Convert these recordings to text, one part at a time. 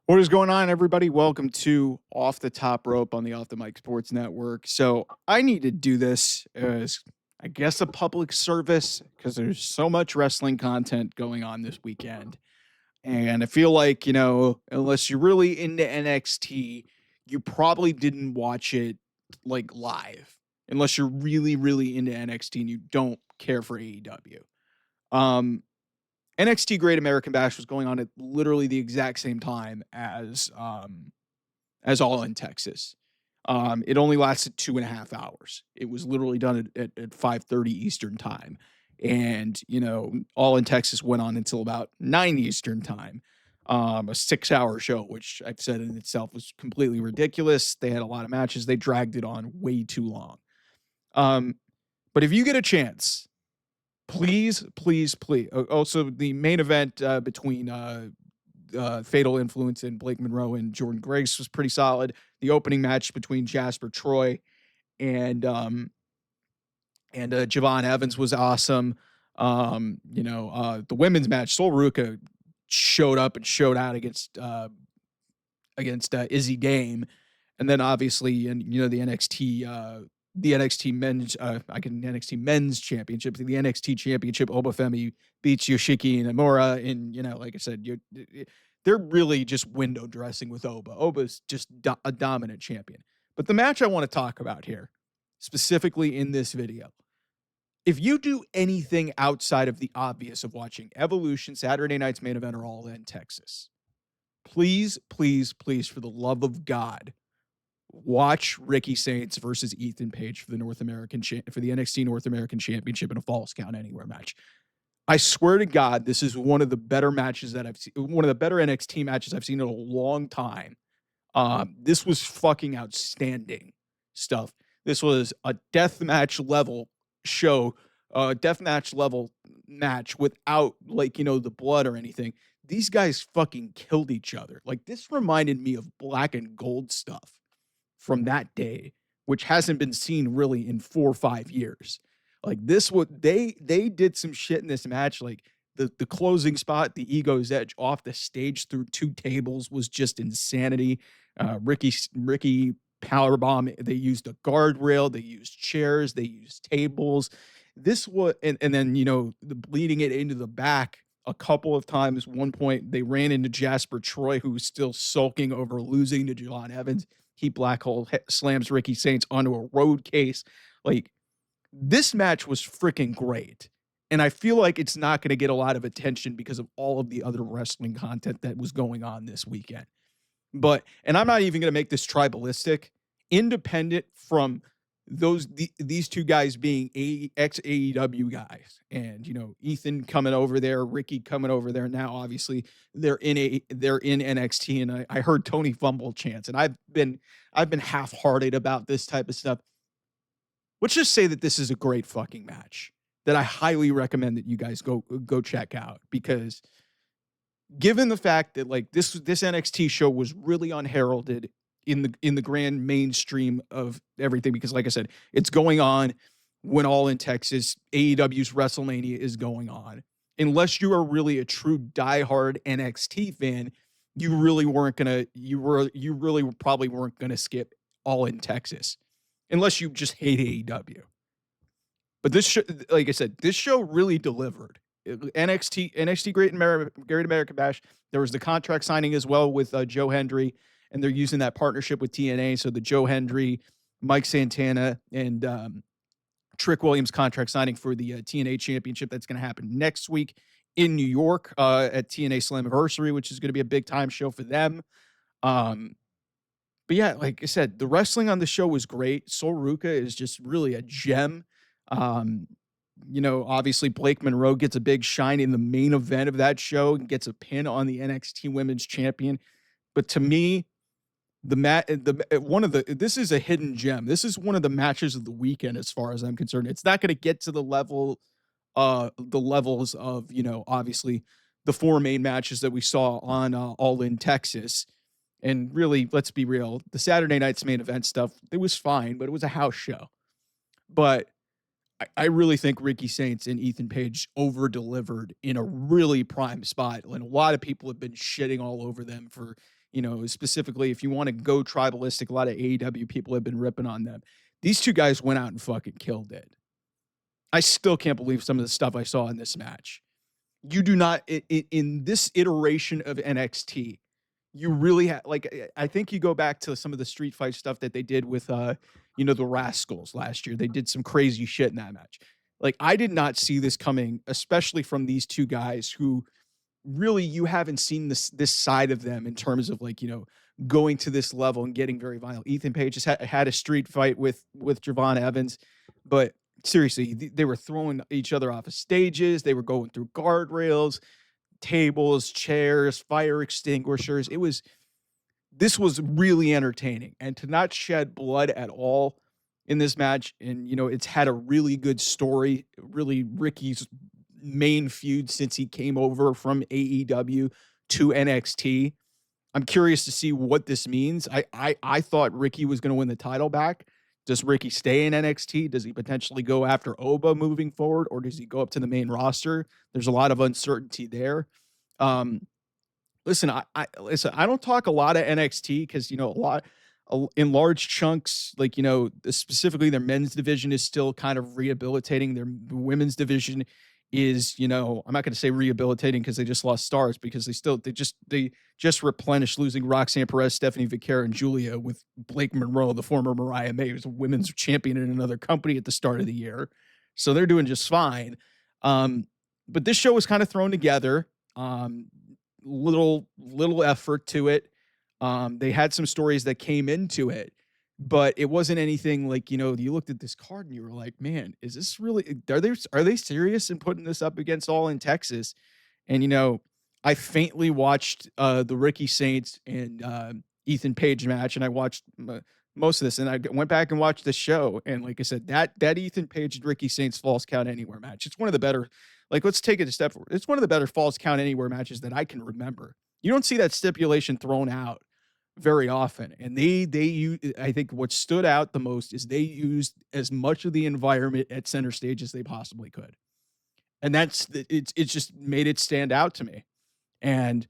What is going on, everybody? Welcome to Off the Top Rope on the Off the Mic Sports Network. So I need to do this as, I guess, a public service because there's so much wrestling content going on this weekend. And I feel like, unless you're really into NXT, you probably didn't watch it like live, unless you're really, really into NXT and you don't care for AEW. Um, NXT Great American Bash was going on at literally the exact same time as All In Texas. It only lasted 2.5 hours. It was literally done at 5:30 Eastern time. And, All In Texas went on until about 9 Eastern time. A 6-hour show, which I've said in itself was completely ridiculous. They had a lot of matches. They dragged it on way too long. But if you get a chance, please, please, please. Also, the main event between Fatal Influence and Blake Monroe and Jordan Grace was pretty solid. The opening match between Jasper Troy and Javon Evans was awesome. The women's match, Sol Ruka showed up and showed out against Izzy Dame, and then obviously, and the NXT men's championship, the NXT championship, Obafemi beats Yoshiki and Amora, and like I said, they're really just window dressing with Oba. Oba's just a dominant champion. But the match I want to talk about here, specifically in this video, if you do anything outside of the obvious of watching Evolution, Saturday night's main event, or All In Texas, please, please, please, for the love of God, watch Ricky Saints versus Ethan Page for the NXT North American Championship in a Falls Count Anywhere match. I swear to God, this is one of the better matches that I've seen, one of the better NXT matches I've seen in a long time. This was fucking outstanding stuff. This was a deathmatch level show, deathmatch level match without the blood or anything. These guys fucking killed each other. Like, this reminded me of Black and Gold stuff from that day, which hasn't been seen really in 4 or 5 years. Like, this, what they did some shit in this match. Like, the closing spot, the Ego's Edge off the stage through 2 tables was just insanity. Ricky powerbomb. They used a guardrail. They used chairs. They used tables. This was, and then the bleeding it into the back a couple of times. One point they ran into Jasper Troy, who was still sulking over losing to John Evans. He black hole slams Ricky Saints onto a road case. Like, this match was freaking great. And I feel like it's not going to get a lot of attention because of all of the other wrestling content that was going on this weekend. And I'm not even going to make this tribalistic, independent from these two guys being ex AEW guys, and Ethan coming over there, Ricky coming over there. Now, obviously, they're in NXT, and I heard Tony Fumble chants, and I've been half-hearted about this type of stuff. Let's just say that this is a great fucking match that I highly recommend that you guys go check out, because given the fact that this NXT show was really unheralded in the grand mainstream of everything, because like I said, it's going on when All In Texas, AEW's WrestleMania is going on. Unless you are really a true diehard NXT fan, you really probably weren't gonna skip All In Texas, unless you just hate AEW. But this like I said, this show really delivered. NXT Great American Bash. There was the contract signing as well with Joe Hendry, and they're using that partnership with TNA. So the Joe Hendry, Mike Santana, and Trick Williams contract signing for the TNA Championship. That's going to happen next week in New York at TNA Slammiversary, which is going to be a big time show for them. But yeah, like I said, the wrestling on the show was great. Sol Ruka is just really a gem. Obviously Blake Monroe gets a big shine in the main event of that show and gets a pin on the NXT Women's Champion. But to me, this is a hidden gem. This is one of the matches of the weekend, as far as I'm concerned. It's not going to get to the levels of, obviously the 4 main matches that we saw on All In Texas. And really, let's be real, the Saturday night's main event stuff, it was fine, but it was a house show. But I really think Ricky Saints and Ethan Page over delivered in a really prime spot. And a lot of people have been shitting all over them for, specifically if you want to go tribalistic, a lot of AEW people have been ripping on them. These two guys went out and fucking killed it. I still can't believe some of the stuff I saw in this match. You do not in this iteration of NXT, you really like I think you go back to some of the street fight stuff that they did with the Rascals last year. They did some crazy shit in that match. Like I did not see this coming, especially from these two guys who really you haven't seen this side of them in terms of like, going to this level and getting very violent. Ethan Page just had a street fight with Javon Evans, but seriously, they were throwing each other off of stages. They were going through guardrails, tables, chairs, fire extinguishers. This was really entertaining, and to not shed blood at all in this match. And, it's had a really good story, really Ricky's main feud since he came over from AEW to NXT. I'm curious to see what this means. I thought Ricky was going to win the title back. Does Ricky stay in NXT? Does he potentially go after Oba moving forward, or does he go up to the main roster? There's a lot of uncertainty there. Listen, I don't talk a lot of NXT because in large chunks, like specifically their men's division is still kind of rehabilitating. Their women's division is, I'm not going to say rehabilitating because they just lost stars, because they just replenished, losing Roxanne Perez, Stephanie Vicara, and Julia, with Blake Monroe, the former Mariah May, who's a women's champion in another company at the start of the year. So they're doing just fine. But this show was kind of thrown together. Little effort to it. They had some stories that came into it, but it wasn't anything like, you looked at this card and you were like, man, is this really, are they serious in putting this up against All In Texas? And, I faintly watched the Ricky Saints and Ethan Page match, and I watched most of this, and I went back and watched the show. And like I said, that Ethan Page and Ricky Saints Falls Count Anywhere match, it's one of the better, like, let's take it a step forward. It's one of the better Falls Count Anywhere matches that I can remember. You don't see that stipulation thrown out very often. And I think what stood out the most is they used as much of the environment at center stage as they possibly could. And it's just made it stand out to me. And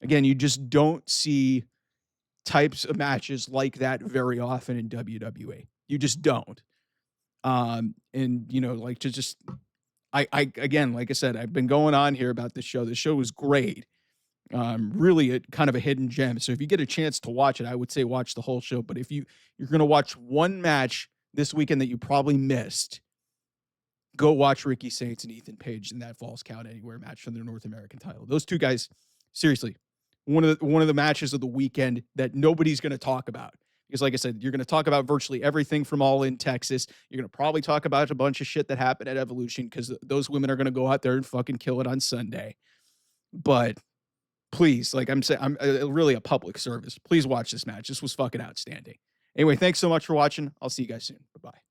again, you just don't see types of matches like that very often in WWE. You just don't. And like to just, I again, like I said, I've been going on here about this show. The show was great. Really kind of a hidden gem. So if you get a chance to watch it, I would say watch the whole show. But if you're going to watch one match this weekend that you probably missed, go watch Ricky Saints and Ethan Page in that Falls Count Anywhere match for their North American title. Those two guys, seriously, one of the matches of the weekend that nobody's going to talk about. Because like I said, you're going to talk about virtually everything from All In Texas. You're going to probably talk about a bunch of shit that happened at Evolution, because those women are going to go out there and fucking kill it on Sunday. But please, like I'm saying, I'm really a public service. Please watch this match. This was fucking outstanding. Anyway, thanks so much for watching. I'll see you guys soon. Bye-bye.